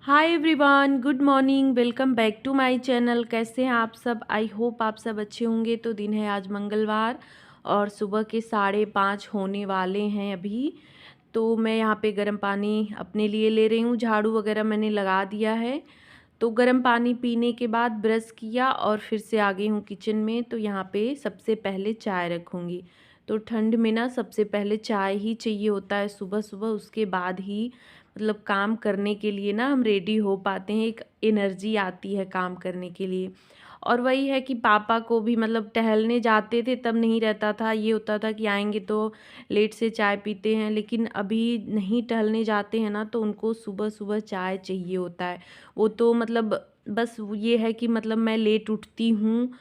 Hi everyone, good morning. Welcome back to my channel. कैसे हैं आप सब? आई होप आप सब अच्छे होंगे। तो दिन है आज मंगलवार और सुबह के 5:30 होने वाले हैं अभी। तो मैं यहाँ पे गर्म पानी अपने लिए ले रही हूँ। झाड़ू वगैरह मैंने लगा दिया है। तो गर्म पानी पीने के बाद ब्रश किया और फिर से आ गई हूँ किचन में। तो यहाँ पे सबसे पहले चाय रखूँगी। तो ठंड में ना सबसे पहले चाय ही चाहिए होता है सुबह सुबह। उसके बाद ही मतलब काम करने के लिए ना हम रेडी हो पाते हैं, एक एनर्जी आती है काम करने के लिए। और वही है कि पापा को भी मतलब टहलने जाते थे तब नहीं रहता था, ये होता था कि आएंगे तो लेट से चाय पीते हैं, लेकिन अभी नहीं टहलने जाते हैं ना तो उनको सुबह सुबह चाय चाहिए होता है। वो तो मतलब बस ये है कि मतलब मैं लेट उठती हूँ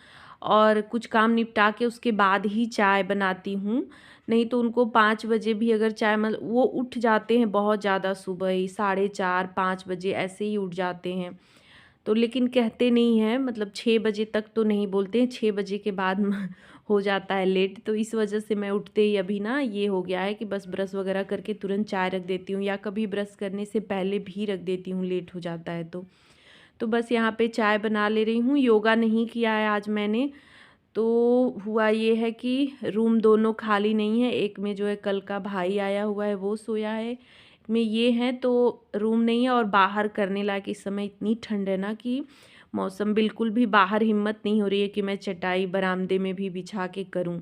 और कुछ काम निपटा के उसके बाद ही चाय बनाती हूँ। नहीं तो उनको 5 बजे भी अगर चाय मतलब वो उठ जाते हैं बहुत ज़्यादा, सुबह ही 4:30 5 बजे ऐसे ही उठ जाते हैं। तो लेकिन कहते नहीं हैं, मतलब 6 बजे तक तो नहीं बोलते हैं, 6 बजे के बाद हो जाता है लेट। तो इस वजह से मैं उठते ही अभी ना ये हो गया है कि बस ब्रश वगैरह करके तुरंत चाय रख देती हूँ, या कभी ब्रश करने से पहले भी रख देती हूँ, लेट हो जाता है तो बस यहाँ पे चाय बना ले रही हूँ। योगा नहीं किया है आज मैंने। तो हुआ ये है कि रूम दोनों खाली नहीं है, एक में जो है कल का भाई आया हुआ है वो सोया है, एक में ये है, तो रूम नहीं है। और बाहर करने लायक इस समय इतनी ठंड है ना कि मौसम बिल्कुल भी बाहर हिम्मत नहीं हो रही है कि मैं चटाई बरामदे में भी बिछा के करूं।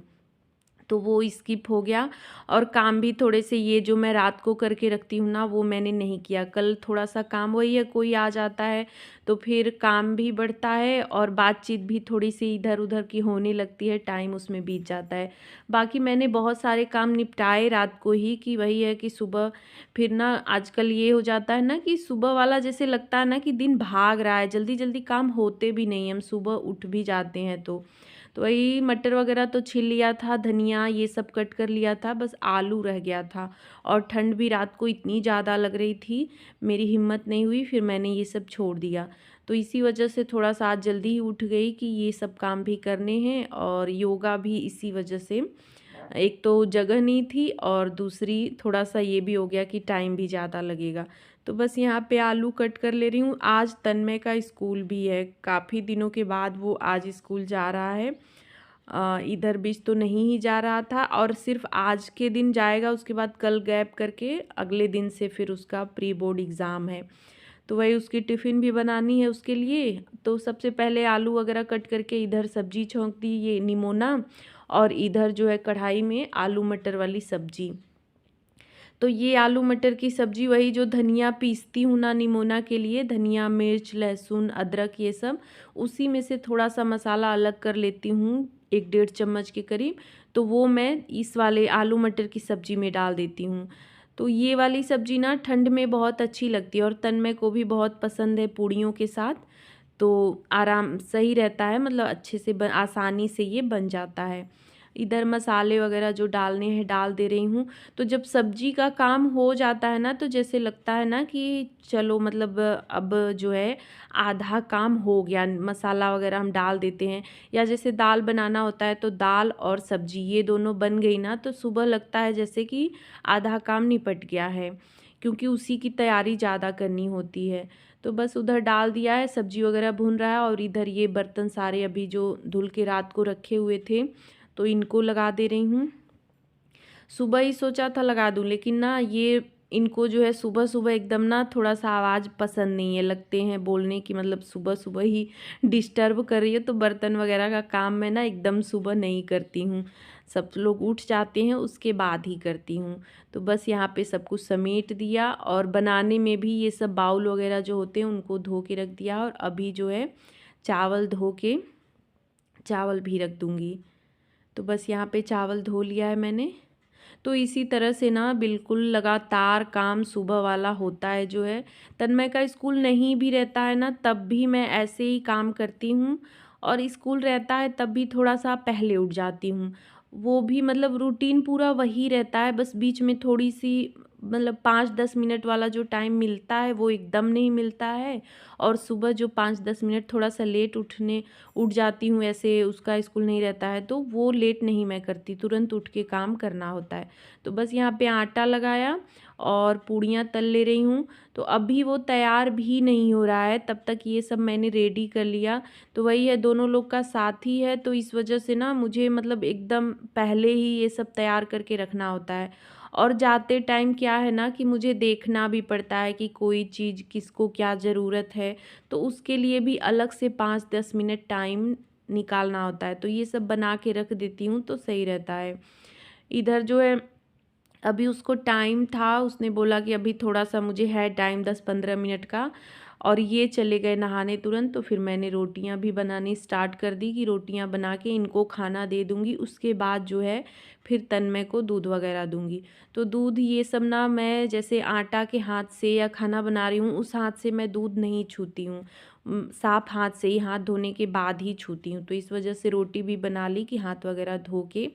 तो वो स्किप हो गया। और काम भी थोड़े से ये जो मैं रात को करके रखती हूँ ना वो मैंने नहीं किया। कल थोड़ा सा काम, वही है कोई आ जाता है तो फिर काम भी बढ़ता है और बातचीत भी थोड़ी सी इधर उधर की होने लगती है, टाइम उसमें बीत जाता है। बाकी मैंने बहुत सारे काम निपटाए रात को ही, कि वही है कि सुबह फिर ना आजकल ये हो जाता है ना कि सुबह वाला जैसे लगता है ना कि दिन भाग रहा है, जल्दी जल्दी काम होते भी नहीं, हम सुबह उठ भी जाते हैं। तो वही मटर वगैरह तो छील लिया था, धनिया ये सब कट कर लिया था, बस आलू रह गया था। और ठंड भी रात को इतनी ज़्यादा लग रही थी, मेरी हिम्मत नहीं हुई, फिर मैंने ये सब छोड़ दिया। तो इसी वजह से थोड़ा सा आज जल्दी ही उठ गई कि ये सब काम भी करने हैं। और योगा भी इसी वजह से, एक तो जगह नहीं थी और दूसरी थोड़ा सा ये भी हो गया कि टाइम भी ज़्यादा लगेगा। तो बस यहाँ पे आलू कट कर ले रही हूँ। आज तन्मय का स्कूल भी है, काफ़ी दिनों के बाद वो आज स्कूल जा रहा है। इधर बीच तो नहीं ही जा रहा था और सिर्फ आज के दिन जाएगा, उसके बाद कल गैप करके अगले दिन से फिर उसका प्री बोर्ड एग्ज़ाम है। तो वही उसकी टिफ़िन भी बनानी है उसके लिए। तो सबसे पहले आलू वगैरह कट करके इधर सब्जी छोंक दी, ये निमोना, और इधर जो है कढ़ाई में आलू मटर वाली सब्जी। तो ये आलू मटर की सब्ज़ी, वही जो धनिया पीसती हूँ ना निमोना के लिए, धनिया मिर्च लहसुन अदरक ये सब, उसी में से थोड़ा सा मसाला अलग कर लेती हूँ, 1 डेढ़ चम्मच के करीब। तो वो मैं इस वाले आलू मटर की सब्ज़ी में डाल देती हूँ। तो ये वाली सब्ज़ी ना ठंड में बहुत अच्छी लगती है और तन्मय को भी बहुत पसंद है पूड़ियों के साथ। तो आराम सही रहता है, मतलब अच्छे से आसानी से ये बन जाता है। इधर मसाले वगैरह जो डालने हैं डाल दे रही हूँ। तो जब सब्जी का काम हो जाता है ना तो जैसे लगता है ना कि चलो मतलब अब जो है आधा काम हो गया, मसाला वगैरह हम डाल देते हैं। या जैसे दाल बनाना होता है तो दाल और सब्जी ये दोनों बन गई ना तो सुबह लगता है जैसे कि आधा काम निपट गया है, क्योंकि उसी की तैयारी ज़्यादा करनी होती है। तो बस उधर डाल दिया है, सब्जी वगैरह भून रहा है और इधर ये बर्तन सारे अभी जो धुल के रात को रखे हुए थे तो इनको लगा दे रही हूँ। सुबह ही सोचा था लगा दूँ, लेकिन ना ये इनको जो है सुबह सुबह एकदम ना थोड़ा सा आवाज़ पसंद नहीं है, लगते हैं बोलने की मतलब सुबह सुबह ही डिस्टर्ब कर रही है। तो बर्तन वगैरह का काम मैं ना एकदम सुबह नहीं करती हूँ, सब लोग उठ जाते हैं उसके बाद ही करती हूँ। तो बस यहाँ पे सब कुछ समेट दिया और बनाने में भी ये सब बाउल वगैरह जो होते हैं उनको धो के रख दिया। और अभी जो है चावल धो के चावल भी रख दूँगी। तो बस यहाँ पे चावल धो लिया है मैंने। तो इसी तरह से ना बिल्कुल लगातार काम सुबह वाला होता है जो है। तन्मय का स्कूल नहीं भी रहता है ना तब भी मैं ऐसे ही काम करती हूँ, और स्कूल रहता है तब भी थोड़ा सा पहले उठ जाती हूँ। वो भी मतलब रूटीन पूरा वही रहता है, बस बीच में थोड़ी सी मतलब 5-10 मिनट वाला जो टाइम मिलता है वो एकदम नहीं मिलता है। और सुबह जो 5-10 मिनट थोड़ा सा लेट उठ जाती हूँ, ऐसे उसका स्कूल नहीं रहता है तो वो लेट नहीं मैं करती, तुरंत उठ के काम करना होता है। तो बस यहाँ पे आटा लगाया और पूड़ियाँ तल ले रही हूँ। तो अभी वो तैयार भी नहीं हो रहा है, तब तक ये सब मैंने रेडी कर लिया। तो वही है, दोनों लोग का साथ ही है तो इस वजह से ना मुझे मतलब एकदम पहले ही ये सब तैयार करके रखना होता है। और जाते टाइम क्या है ना कि मुझे देखना भी पड़ता है कि कोई चीज़ किसको क्या ज़रूरत है, तो उसके लिए भी अलग से 5-10 मिनट टाइम निकालना होता है। तो ये सब बना के रख देती हूँ तो सही रहता है। इधर जो है अभी उसको टाइम था, उसने बोला कि अभी थोड़ा सा मुझे है टाइम 10-15 मिनट का, और ये चले गए नहाने तुरंत। तो फिर मैंने रोटियां भी बनानी स्टार्ट कर दी कि रोटियां बना के इनको खाना दे दूंगी, उसके बाद जो है फिर तन्मय को दूध वगैरह दूंगी। तो दूध ये सब ना मैं जैसे आटा के हाथ से या खाना बना रही हूँ उस हाथ से मैं दूध नहीं छूती हूँ, साफ हाथ से ही, हाथ धोने के बाद ही छूती हूँ। तो इस वजह से रोटी भी बना ली कि हाथ वगैरह धो के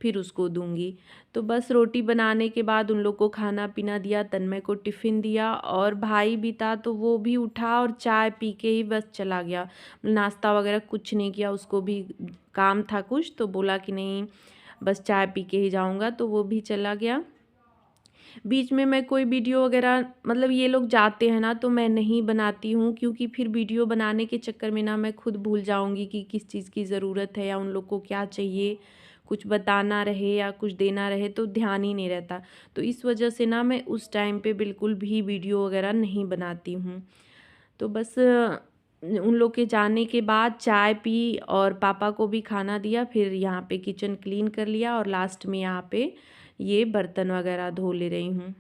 फिर उसको दूंगी। तो बस रोटी बनाने के बाद उन लोग को खाना पीना दिया, तन्मय को टिफ़िन दिया, और भाई भी था तो वो भी उठा और चाय पी के ही बस चला गया। नाश्ता वगैरह कुछ नहीं किया, उसको भी काम था कुछ तो बोला कि नहीं बस चाय पी के ही जाऊंगा, तो वो भी चला गया। बीच में मैं कोई वीडियो वगैरह मतलब ये लोग जाते हैं ना तो मैं नहीं बनाती हूँ, क्योंकि फिर वीडियो बनाने के चक्कर में ना मैं खुद भूल जाऊँगी कि किस चीज़ की ज़रूरत है या उन लोग को क्या चाहिए, कुछ बताना रहे या कुछ देना रहे तो ध्यान ही नहीं रहता। तो इस वजह से ना मैं उस टाइम पे बिल्कुल भी वीडियो वगैरह नहीं बनाती हूँ। तो बस उन लोग के जाने के बाद चाय पी और पापा को भी खाना दिया, फिर यहाँ पे किचन क्लीन कर लिया और लास्ट में यहाँ पे ये बर्तन वगैरह धो ले रही हूँ।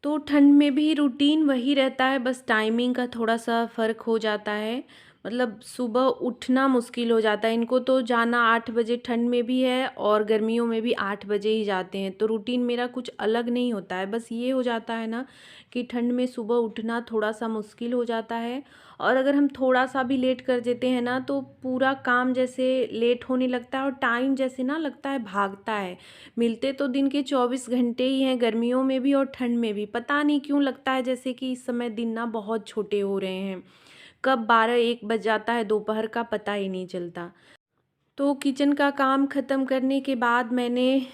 तो ठंड में भी रूटीन वही रहता है, बस टाइमिंग का थोड़ा सा फ़र्क हो जाता है। मतलब सुबह उठना मुश्किल हो जाता है, इनको तो जाना 8 बजे ठंड में भी है और गर्मियों में भी 8 बजे ही जाते हैं। तो रूटीन मेरा कुछ अलग नहीं होता है, बस ये हो जाता है ना कि ठंड में सुबह उठना थोड़ा सा मुश्किल हो जाता है। और अगर हम थोड़ा सा भी लेट कर देते हैं ना तो पूरा काम जैसे लेट होने लगता है और टाइम जैसे ना लगता है भागता है। मिलते तो दिन के 24 घंटे ही हैं, गर्मियों में भी और ठंड में भी। पता नहीं क्यों लगता है जैसे कि इस समय दिन ना बहुत छोटे हो रहे हैं, कब 12-1 बज जाता है दोपहर का पता ही नहीं चलता। तो किचन का काम ख़त्म करने के बाद मैंने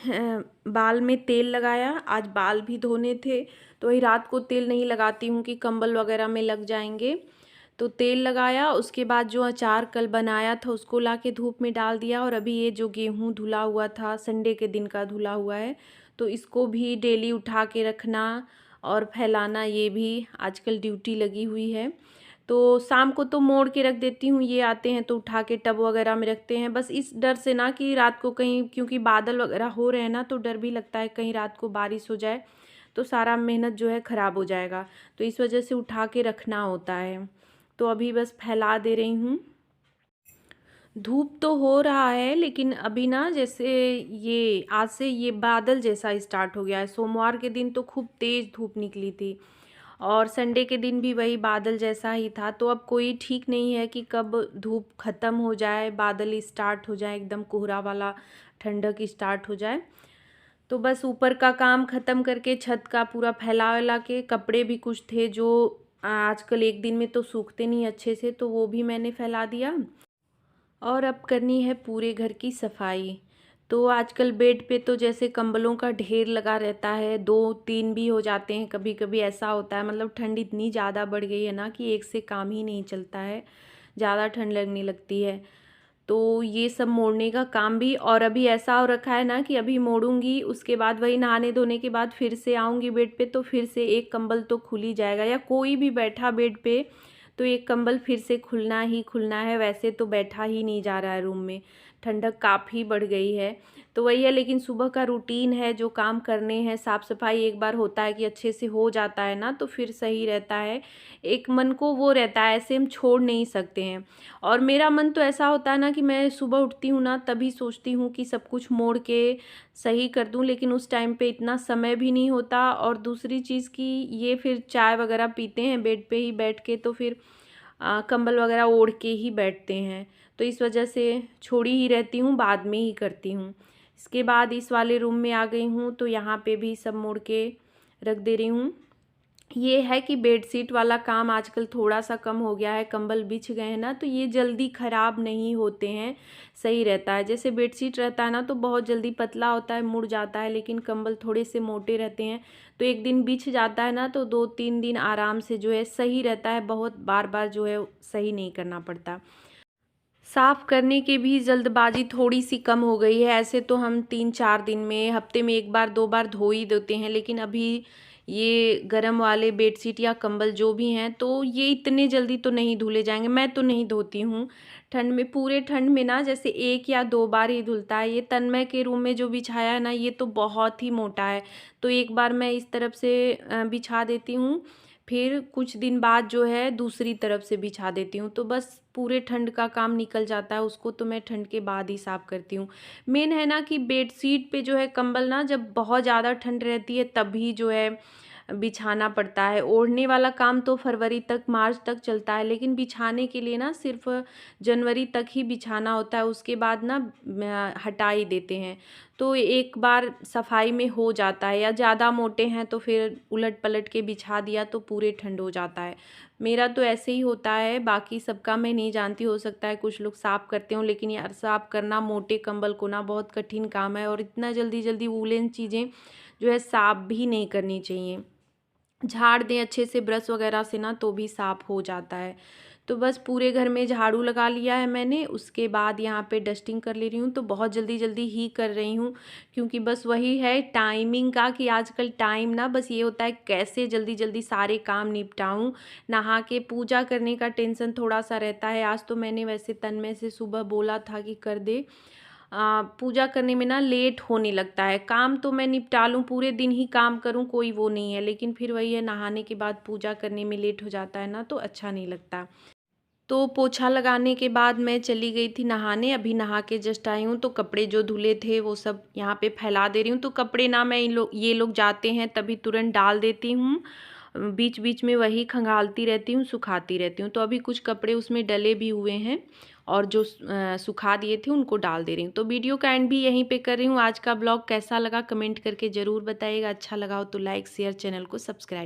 बाल में तेल लगाया, आज बाल भी धोने थे तो वही रात को तेल नहीं लगाती हूँ कि कंबल वगैरह में लग जाएंगे। तो तेल लगाया, उसके बाद जो अचार कल बनाया था उसको लाके धूप में डाल दिया, और अभी ये जो गेहूँ धुला हुआ था संडे के दिन का धुला हुआ है तो इसको भी डेली उठा के रखना और फैलाना, ये भी आजकल ड्यूटी लगी हुई है। तो शाम को तो मोड़ के रख देती हूँ, ये आते हैं तो उठा के टब वगैरह में रखते हैं, बस इस डर से ना कि रात को कहीं, क्योंकि बादल वगैरह हो रहे हैं ना तो डर भी लगता है कहीं रात को बारिश हो जाए तो सारा मेहनत जो है ख़राब हो जाएगा। तो इस वजह से उठा के रखना होता है। तो अभी बस फैला दे रही हूँ। धूप तो हो रहा है लेकिन अभी ना जैसे ये आज से ये बादल जैसा स्टार्ट हो गया है। सोमवार के दिन तो खूब तेज़ धूप निकली थी और संडे के दिन भी वही बादल जैसा ही था। तो अब कोई ठीक नहीं है कि कब धूप ख़त्म हो जाए, बादल स्टार्ट हो जाए, एकदम कोहरा वाला ठंडक स्टार्ट हो जाए। तो बस ऊपर का काम ख़त्म करके छत का पूरा फैला वैला के, कपड़े भी कुछ थे जो आजकल एक दिन में तो सूखते नहीं अच्छे से, तो वो भी मैंने फैला दिया। और अब करनी है पूरे घर की सफाई। तो आजकल बेड पे तो जैसे कंबलों का ढेर लगा रहता है, 2-3 भी हो जाते हैं, कभी कभी ऐसा होता है। मतलब ठंड इतनी ज़्यादा बढ़ गई है ना कि एक से काम ही नहीं चलता है, ज़्यादा ठंड लगने लगती है। तो ये सब मोड़ने का काम भी, और अभी ऐसा हो रखा है ना कि अभी मोड़ूंगी उसके बाद वही नहाने धोने के बाद फिर से आऊँगी बेड पे तो फिर से एक कंबल तो खुल ही जाएगा, या कोई भी बैठा बेड पे तो एक कंबल फिर से खुलना ही खुलना है। वैसे तो बैठा ही नहीं जा रहा है रूम में, ठंडक काफ़ी बढ़ गई है। तो वही है, लेकिन सुबह का रूटीन है, जो काम करने हैं, साफ़ सफाई एक बार होता है कि अच्छे से हो जाता है ना तो फिर सही रहता है। एक मन को वो रहता है, ऐसे हम छोड़ नहीं सकते हैं। और मेरा मन तो ऐसा होता है ना कि मैं सुबह उठती हूँ ना तभी सोचती हूँ कि सब कुछ मोड़ के सही कर दूँ, लेकिन उस टाइम पे इतना समय भी नहीं होता। और दूसरी चीज़ कि ये फिर चाय वगैरह पीते हैं बेड पे ही बैठ के, तो फिर कंबल वगैरह ओढ़ के ही बैठते हैं, तो इस वजह से छोड़ी ही रहती हूँ, बाद में ही करती हूँ। इसके बाद इस वाले रूम में आ गई हूँ तो यहाँ पे भी सब मोड़ के रख दे रही हूँ। ये है कि बेडशीट वाला काम आजकल थोड़ा सा कम हो गया है, कंबल बिछ गए हैं ना तो ये जल्दी ख़राब नहीं होते हैं, सही रहता है। जैसे बेडशीट रहता है ना तो बहुत जल्दी पतला होता है, मुड़ जाता है, लेकिन कंबल थोड़े से मोटे रहते हैं तो एक दिन बिछ जाता है ना तो 2-3 दिन आराम से जो है सही रहता है, बहुत बार बार जो है सही नहीं करना पड़ता। साफ़ करने की भी जल्दबाजी थोड़ी सी कम हो गई है। ऐसे तो हम 3-4 दिन में, हफ्ते में 1 बार 2 बार धो ही देते हैं, लेकिन अभी ये गरम वाले बेडशीट या कंबल जो भी हैं तो ये इतने जल्दी तो नहीं धुले जाएंगे। मैं तो नहीं धोती हूँ ठंड में, पूरे ठंड में ना जैसे 1 या 2 बार ही धुलता है। ये तन्मय के रूम में जो बिछाया है ना ये तो बहुत ही मोटा है, तो एक बार मैं इस तरफ से बिछा देती हूँ, फिर कुछ दिन बाद जो है दूसरी तरफ से बिछा देती हूँ, तो बस पूरे ठंड का काम निकल जाता है। उसको तो मैं ठंड के बाद ही साफ़ करती हूँ। मेन है ना कि बेडशीट पे जो है कंबल ना जब बहुत ज़्यादा ठंड रहती है तभी जो है बिछाना पड़ता है। ओढ़ने वाला काम तो फरवरी तक, मार्च तक चलता है, लेकिन बिछाने के लिए ना सिर्फ जनवरी तक ही बिछाना होता है, उसके बाद ना हटा ही देते हैं। तो एक बार सफाई में हो जाता है, या ज़्यादा मोटे हैं तो फिर उलट पलट के बिछा दिया तो पूरे ठंड हो जाता है। मेरा तो ऐसे ही होता है, बाकी सबका मैं नहीं जानती, हो सकता है कुछ लोग साफ़ करते हों, लेकिन यार साफ़ करना मोटे कंबल को ना बहुत कठिन काम है, और इतना जल्दी जल्दी वूलन चीज़ें जो है साफ़ भी नहीं करनी चाहिए। झाड़ दें अच्छे से ब्रश वगैरह से ना तो भी साफ़ हो जाता है। तो बस पूरे घर में झाड़ू लगा लिया है मैंने, उसके बाद यहाँ पे डस्टिंग कर ले रही हूँ। तो बहुत जल्दी जल्दी ही कर रही हूँ, क्योंकि बस वही है टाइमिंग का कि आजकल टाइम ना बस ये होता है कैसे जल्दी जल्दी सारे काम निपटाऊँ। नहा के पूजा करने का टेंशन थोड़ा सा रहता है। आज तो मैंने वैसे तन्मय से सुबह बोला था कि कर दे, पूजा करने में ना लेट होने लगता है। काम तो मैं निपटा लूँ, पूरे दिन ही काम करूँ, कोई वो नहीं है, लेकिन फिर वही है नहाने के बाद पूजा करने में लेट हो जाता है ना तो अच्छा नहीं लगता। तो पोछा लगाने के बाद मैं चली गई थी नहाने, अभी नहा के जस्ट आई हूँ। तो कपड़े जो धुले थे वो सब यहाँ पे फैला दे रही हूँ। तो कपड़े ना मैं ये लोग जाते हैं तभी तुरंत डाल देती हूँ, बीच बीच में वही खंगालती रहती हूँ, सुखाती रहती हूँ। तो अभी कुछ कपड़े उसमें डले भी हुए हैं, और जो सुखा दिए थे उनको डाल दे रही हूँ। तो वीडियो का एंड भी यहीं पे कर रही हूँ। आज का ब्लॉग कैसा लगा कमेंट करके ज़रूर बताइएगा। अच्छा लगा हो तो लाइक शेयर, चैनल को सब्सक्राइब।